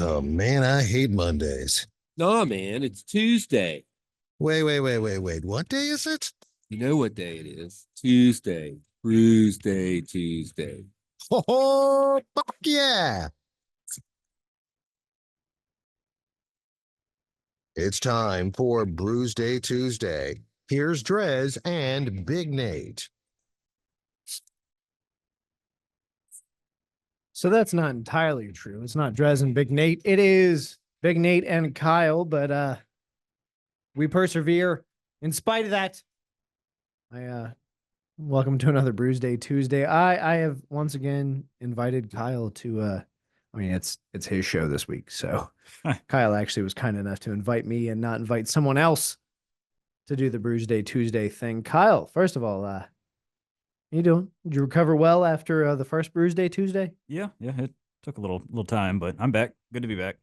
Oh man, I hate Mondays. Nah, man, it's Tuesday. Wait. What day is it? You know what day it is? Tuesday. Brewsday, Tuesday. Oh, fuck yeah. It's time for Brewsday Tuesday. Here's Drez and Big Nate. So that's not entirely true. It's not Drez and Big Nate. It is Big Nate and Kyle, but we persevere. In spite of that, I welcome to another Brewsday Tuesday. I have once again invited Kyle to I mean it's his show this week. So Kyle actually was kind enough to invite me and not invite someone else to do the Brewsday Tuesday thing. Kyle, first of all, how you doing? Did you recover well after the first Brewsday Tuesday? Yeah, it took a little time, but I'm back. Good to be back.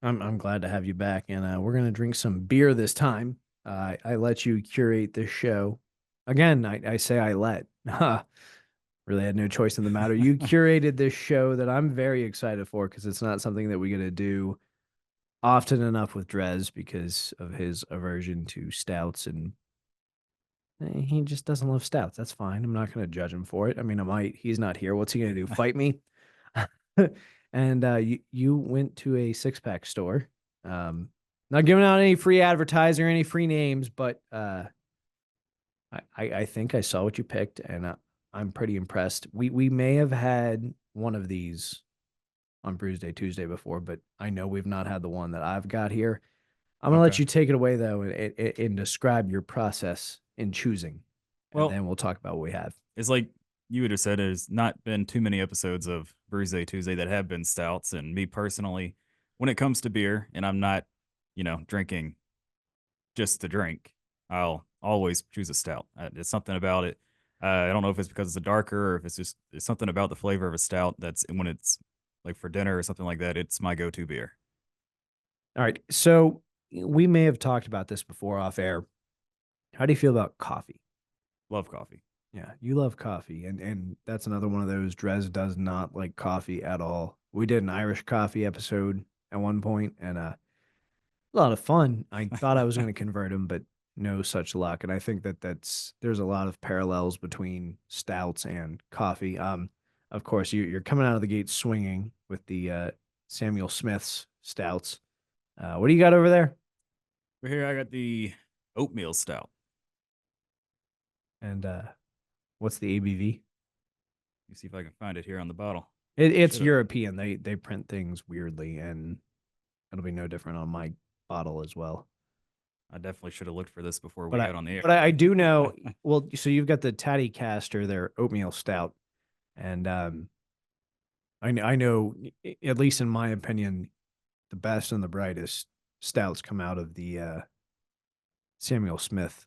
I'm glad to have you back, and we're gonna drink some beer this time. I let you curate this show. Again, I say I let. Really had no choice in the matter. You curated this show that I'm very excited for because it's not something that we get to do often enough with Drez because of his aversion to stouts, and he just doesn't love stouts. That's fine. I'm not gonna judge him for it. I mean, I might. He's not here. What's he gonna do? Fight me? And you went to a six-pack store. Not giving out any free advertising or any free names, but I think I saw what you picked, and I'm pretty impressed. We may have had one of these on Brewsday Tuesday before, but I know we've not had the one that I've got here. I'm gonna let Okay. you take it away though, and describe your process in choosing, and Well, then we'll talk about what we have. it's like you would have said, there's not been too many episodes of Brewsday Tuesday that have been stouts. And me personally, when it comes to beer, and I'm not, drinking just to drink, I'll always choose a stout. It's something about it. I don't know if it's because it's a darker or if it's something about the flavor of a stout that's when it's like for dinner or something like that. It's my go-to beer. All right, so we may have talked about this before off air. How do you feel about coffee? Love coffee. Yeah, you love coffee, and that's another one of those. Drez does not like coffee at all. We did an Irish coffee episode at one point, and a lot of fun. I thought I was going to convert him, but no such luck. And I think there's a lot of parallels between stouts and coffee. Of course, you're coming out of the gate swinging with the Samuel Smith's stouts. What do you got over there? Over here, I got the oatmeal stout. And what's the ABV? Let me see if I can find it here on the bottle. It's Should've- European. They print things weirdly, and it'll be no different on my bottle as well. I definitely should have looked for this before we But got on the air. I do know. Well, so you've got the Tatty Caster, their oatmeal stout, and I know at least in my opinion, the best and the brightest stouts come out of the Samuel Smith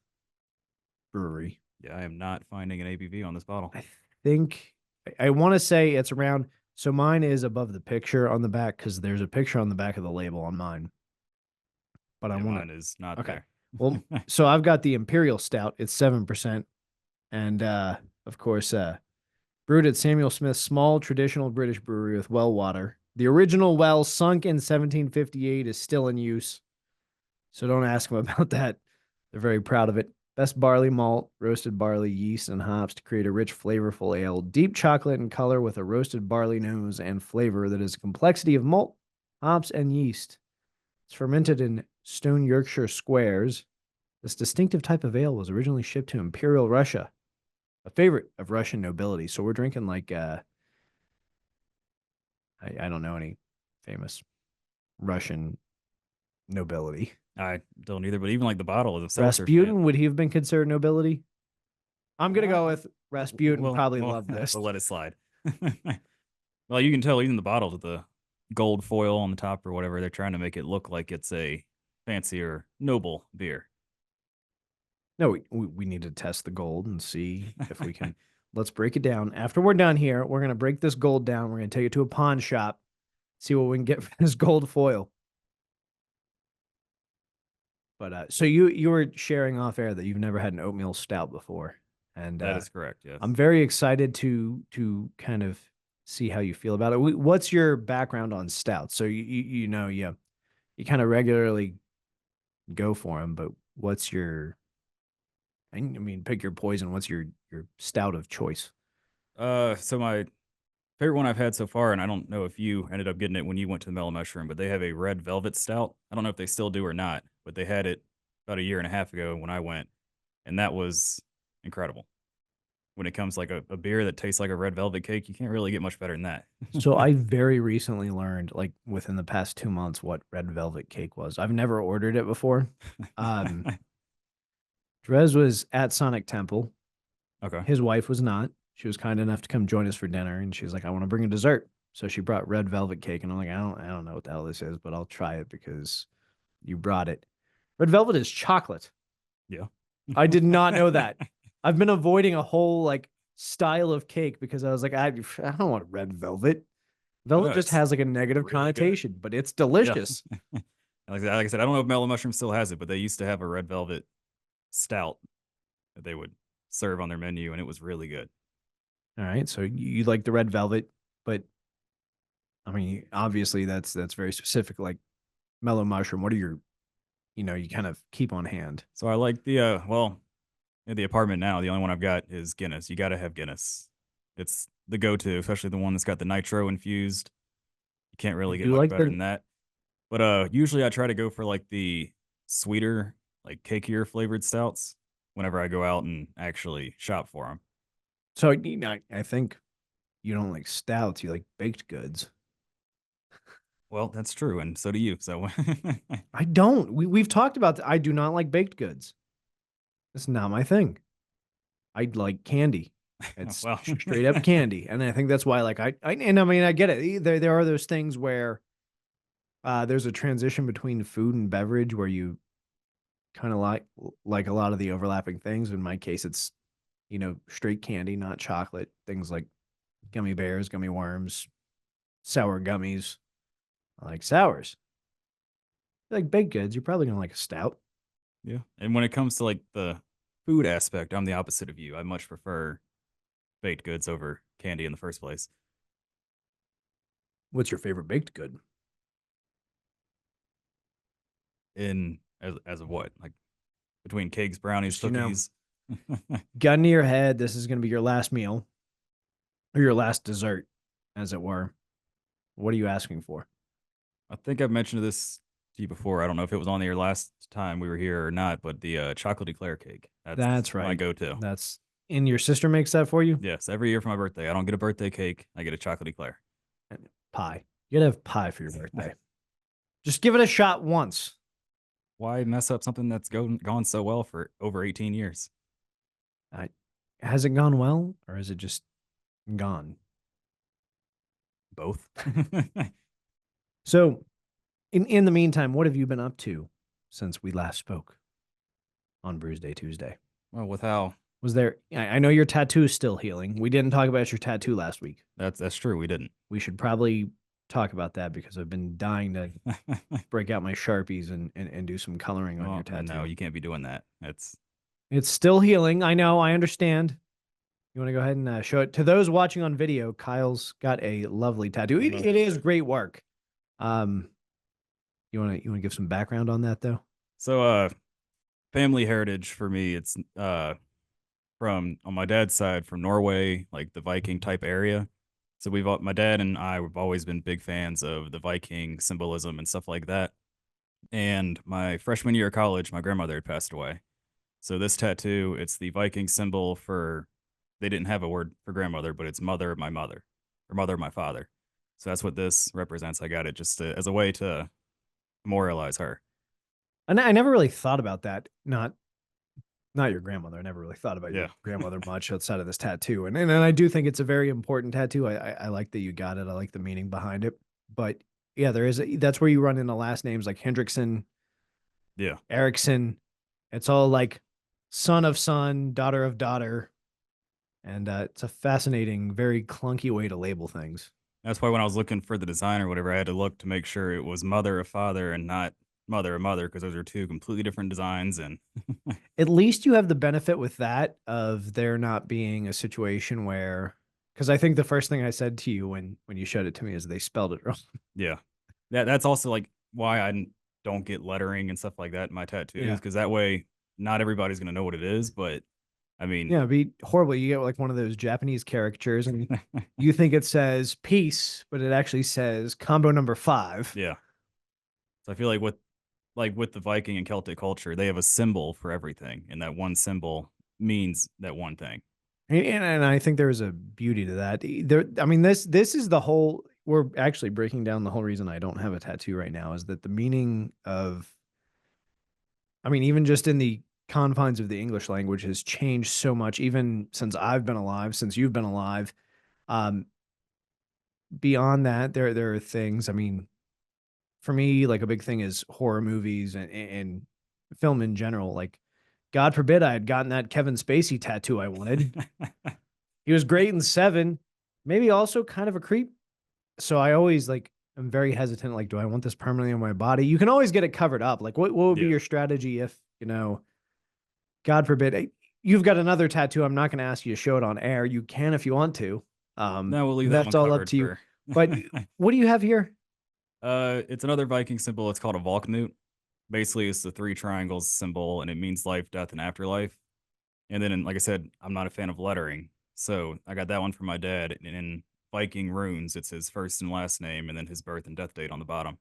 brewery. Yeah, I am not finding an ABV on this bottle. I think I want to say it's around. So mine is above the picture on the back because there's a picture on the back of the label on mine. But I Yeah, want mine is not Okay. there. Well, so I've got the Imperial Stout. It's 7%. And of course, brewed at Samuel Smith's small traditional British brewery with well water. The original well, sunk in 1758, is still in use. So don't ask them about that. They're very proud of it. Best barley malt, roasted barley, yeast, and hops to create a rich, flavorful ale. Deep chocolate in color with a roasted barley nose and flavor that is a complexity of malt, hops, and yeast. It's fermented in stone Yorkshire squares. This distinctive type of ale was originally shipped to Imperial Russia, a favorite of Russian nobility. So we're drinking like I don't know any famous Russian nobility. I don't either, but even like the bottle is a seltzer. Rasputin, would he have been considered nobility? I'm gonna go with Rasputin. Well, Probably love this. We'll let it slide. Well, you can tell even the bottle with the gold foil on the top or whatever, they're trying to make it look like it's a fancier, noble beer. No, we need to test the gold and see if we can. Let's break it down. After we're done here, we're gonna break this gold down. We're gonna take it to a pawn shop, see what we can get for this gold foil. But so you were sharing off air that you've never had an oatmeal stout before, and That is correct. Yes. I'm very excited to kind of see how you feel about it. What's your background on stouts? So you know you kind of regularly go for them, but what's your I mean pick your poison. What's your stout of choice? So my favorite one I've had so far, and I don't know if you ended up getting it when you went to the Mellow Mushroom, but they have a red velvet stout. I don't know if they still do or not, but they had it about a year and a half ago when I went, and that was incredible. When it comes like a beer that tastes like a red velvet cake, you can't really get much better than that. So I very recently learned, like within the past 2 months, what red velvet cake was. I've never ordered it before. Drez was at Sonic Temple. Okay. His wife was not. She was kind enough to come join us for dinner, and she's like, "I want to bring a dessert." So she brought red velvet cake, and I'm like, I don't know what the hell this is, but I'll try it because you brought it. Red velvet is chocolate. Yeah. I did not know that. I've been avoiding a whole like style of cake because I was like, I don't want red velvet. Velvet No, just it's has like a negative really good. connotation, but it's delicious. Like I said, I don't know if Mellow Mushroom still has it, but they used to have a red velvet stout that they would serve on their menu, and it was really good. All right, so you like the red velvet, but I mean, obviously that's very specific. Like Mellow Mushroom, what are your, you kind of keep on hand. So I like the well, in the apartment now, the only one I've got is Guinness. You got to have Guinness. It's the go-to, especially the one that's got the nitro infused. You can't really get You much like better the- than that. But usually I try to go for like the sweeter, like cakier flavored stouts whenever I go out and actually shop for them. So I think you don't like stouts, you like baked goods. Well, that's true, and so do you. So I don't. We've talked about I do not like baked goods. It's not my thing. I like candy. It's Well. straight up candy, and I think that's why. Like and I mean, I get it. There are those things where there's a transition between food and beverage where you kind of like a lot of the overlapping things. In my case, it's straight candy, not chocolate. Things like gummy bears, gummy worms, sour gummies. I like sours. You like baked goods, you're probably gonna like a stout. Yeah. And when it comes to like the food aspect, I'm the opposite of you. I much prefer baked goods over candy in the first place. What's your favorite baked good? In as of what? Like between cakes, brownies, Just, cookies. Gun to your head, this is gonna be your last meal or your last dessert, as it were. What are you asking for? I think I've mentioned this to you before. I don't know if it was on your last time we were here or not, but the chocolate eclair cake. That's my right. go-to. And your sister makes that for you? Yes, every year for my birthday. I don't get a birthday cake. I get a chocolate eclair. Pie. You gotta have pie for your birthday. Just give it a shot once. Why mess up something that's gone so well for over 18 years? Has it gone well, or is it just gone? Both. So, in the meantime, what have you been up to since we last spoke on Brewsday Tuesday? Well, with how Was there? I know your tattoo is still healing. We didn't talk about your tattoo last week. that's true. We didn't. We should probably talk about that because I've been dying to break out my Sharpies and do some coloring on your tattoo. No, you can't be doing that. It's still healing. I know. I understand. You want to go ahead and show it to those watching on video? Kyle's got a lovely tattoo. It is great work. You want to give some background on that though? So family heritage for me, it's from on my dad's side from Norway, like the Viking type area. So my dad and I have always been big fans of the Viking symbolism and stuff like that. And my freshman year of college, my grandmother had passed away. So this tattoo, it's the Viking symbol for, they didn't have a word for grandmother, but it's mother of my mother or mother of my father. So that's what this represents. I got it just as a way to memorialize her. And I never really thought about that. Not your grandmother. I never really thought about your Yeah. grandmother much outside of this tattoo. And I do think it's a very important tattoo. I like that you got it. I like the meaning behind it. But yeah, that's where you run into last names like Hendrickson, Yeah. Erickson. It's all like son of son, daughter of daughter. And it's a fascinating, very clunky way to label things. That's why when I was looking for the design or whatever, I had to look to make sure it was mother of father and not mother of mother, because those are two completely different designs. And At least you have the benefit with that of there not being a situation where, Because I think the first thing I said to you when you showed it to me is they spelled it wrong. Yeah. That's also like why don't get lettering and stuff like that in my tattoos, Yeah. because that way not everybody's gonna know what it is. But I mean, Yeah, it'd be horrible. You get like one of those Japanese caricatures and you think it says peace, but it actually says combo number 5. yeah. So I feel like with the Viking and Celtic culture, they have a symbol for everything, and that one symbol means that one thing. And I think there's a beauty to that. I mean, this is the whole. We're actually breaking down the whole reason I don't have a tattoo right now is that the meaning of. I mean, even just in the confines of the English language has changed so much, even since I've been alive, since you've been alive. Um, Beyond that, there are things. I mean, for me, like a big thing is horror movies and film in general. Like, God forbid I had gotten that Kevin Spacey tattoo I wanted. He was great in Seven, maybe also kind of a creep. So I always like I'm very hesitant. Like, do I want this permanently on my body? You can always get it covered up. Like, what would be Yeah. your strategy if God forbid you've got another tattoo? I'm not going to ask you to show it on air. You can if you want to. No, we'll leave that That's one all up covered to you. for- But what do you have here? It's another Viking symbol. It's called a Valknut. Basically, it's the 3 triangles symbol, and it means life, death, and afterlife. And then, like I said, I'm not a fan of lettering, so I got that one from my dad. And in Viking runes, it's his first and last name, and then his birth and death date on the bottom.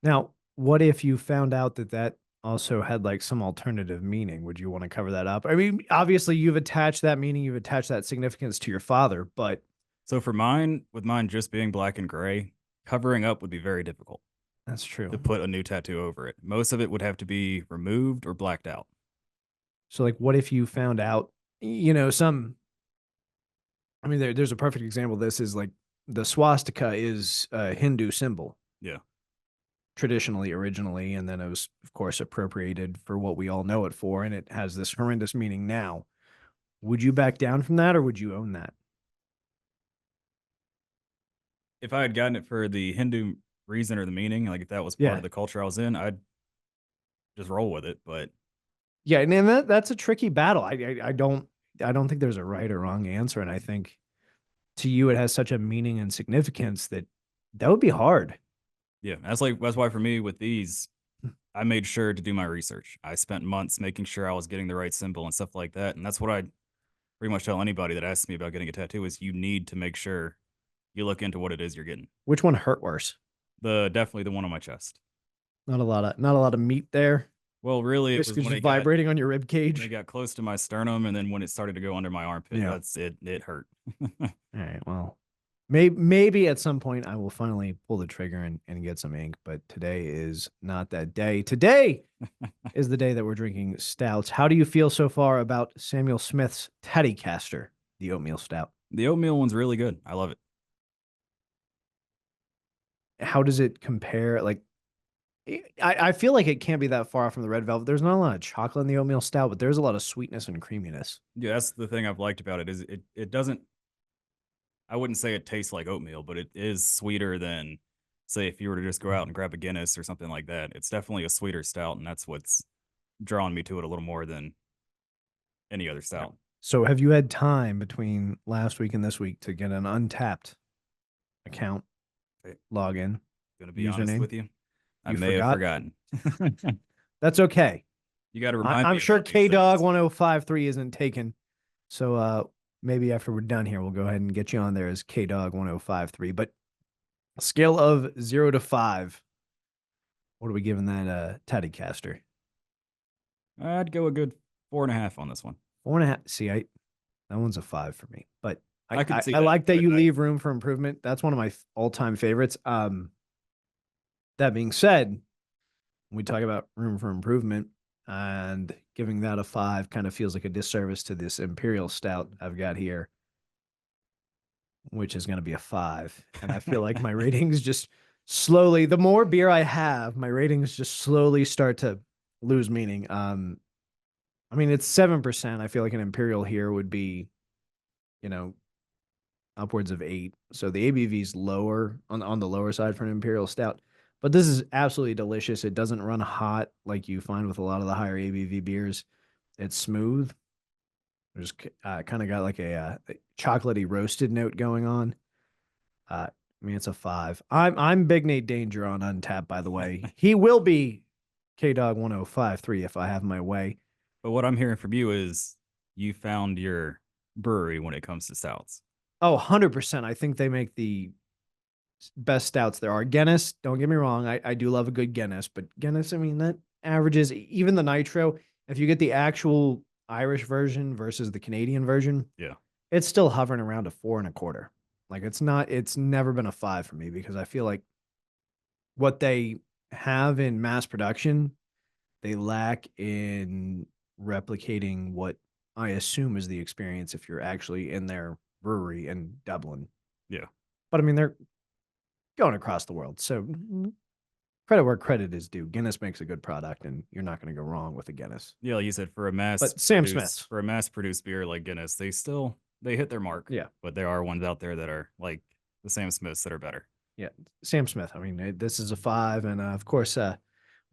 Now, what if you found out that also had like some alternative meaning? Would you want to cover that up? I mean, obviously you've attached that meaning, you've attached that significance to your father, but So for mine, with mine just being black and gray, covering up would be very difficult that's true. to put a new tattoo over it. Most of it would have to be removed or blacked out. So like what if you found out, some I mean there's a perfect example of this is like the swastika is a Hindu symbol. Yeah. Traditionally, originally, and then it was of course appropriated for what we all know it for, and it has this horrendous meaning now. Would you back down from that or would you own that? If I had gotten it for the Hindu reason or the meaning, like if that was part Yeah. of the culture I was in, I'd just roll with it. But Yeah, and that's a tricky battle. I don't think there's a right or wrong answer, and I think to you it has such a meaning and significance that would be hard. yeah, that's why for me with these, I made sure to do my research. I spent months making sure I was getting the right symbol and stuff like that. And that's what I pretty much tell anybody that asks me about getting a tattoo is you need to make sure you look into what it is you're getting. Which one hurt worse? Definitely the one on my chest. Not a lot of meat there. Well, really, it Just was because when you're it got, vibrating on your rib when cage. it got close to my sternum, and then when it started to go under my armpit, Yeah. that's it. It hurt. All right, well, maybe at some point I will finally pull the trigger and get some ink, but today is not that day. Today is the day that we're drinking stouts. How do you feel so far about Samuel Smith's Teddycaster, the oatmeal stout? The oatmeal one's really good. I love it. How does it compare? Like, I feel like it can't be that far from the red velvet. There's not a lot of chocolate in the oatmeal stout, but there's a lot of sweetness and creaminess. Yeah, that's the thing I've liked about it is it doesn't. I wouldn't say it tastes like oatmeal, but it is sweeter than, say, if you were to just go out and grab a Guinness or something like that. It's definitely a sweeter stout, and that's what's drawn me to it a little more than any other stout. So, have you had time between last week and this week to get an untapped account Okay. login? Gonna be honest Username? with you, I You may have forgot? forgotten. That's okay. You got to remind me. I'm sure about these K Dog things. 1053 isn't taken. So maybe after we're done here, we'll go ahead and get you on there as K Dog 1053. But scale of 0 to 5, what are we giving that Teddycaster? I'd go a good 4.5 on this one. 4.5. See, that one's a 5 for me. But I could see I that, like that but you I- leave room for improvement. That's one of my all-time favorites. That being said, when we talk about room for improvement and giving that a 5 kind of feels like a disservice to this Imperial Stout I've got here, which is going to be a 5. And I feel like my ratings just slowly, the more beer I have, my ratings just slowly start to lose meaning. I mean, it's 7%. I feel like an Imperial here would be, upwards of 8. So the ABV is lower on the lower side for an Imperial Stout. But this is absolutely delicious. It doesn't run hot like you find with a lot of the higher ABV beers. It's smooth. There's kind of got like a chocolatey roasted note going on. I mean, it's a 5. I'm Big Nate Danger on Untapped, by the way. He will be KDog 1053 if I have my way. But what I'm hearing from you is you found your brewery when it comes to stouts. Oh, 100%. I think they make the best stouts there are. Guinness, don't get me wrong. I do love a good Guinness, but Guinness, I mean, that averages even the nitro. If you get the actual Irish version versus the Canadian version, Yeah. it's still hovering around a 4.25. Like it's never been a 5 for me because I feel like what they have in mass production, they lack in replicating what I assume is the experience if you're actually in their brewery in Dublin. Yeah. But I mean, they're going across the world. So credit where credit is due. Guinness makes a good product, and you're not going to go wrong with a Guinness. Yeah, like you said, for a mass produced beer like Guinness, they hit their mark. Yeah. But there are ones out there that are like the Sam Smiths that are better. Yeah. Sam Smith. I mean, this is a 5. And of course,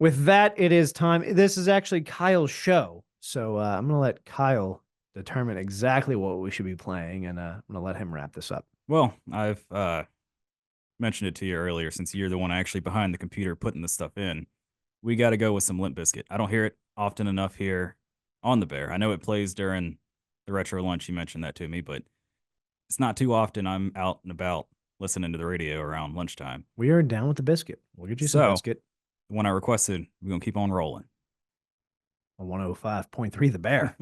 with that, it is time. This is actually Kyle's show. So I'm going to let Kyle determine exactly what we should be playing. And I'm going to let him wrap this up. Well, I've mentioned it to you earlier, since you're the one actually behind the computer putting the stuff in. We got to go with some Limp Bizkit. I don't hear it often enough here on the Bear. I know it plays during the retro lunch. You mentioned that to me, but it's not too often I'm out and about listening to the radio around lunchtime. We are down with the biscuit. We'll get you some biscuit. When I requested, we're going to keep on rolling. On 105.3 The Bear.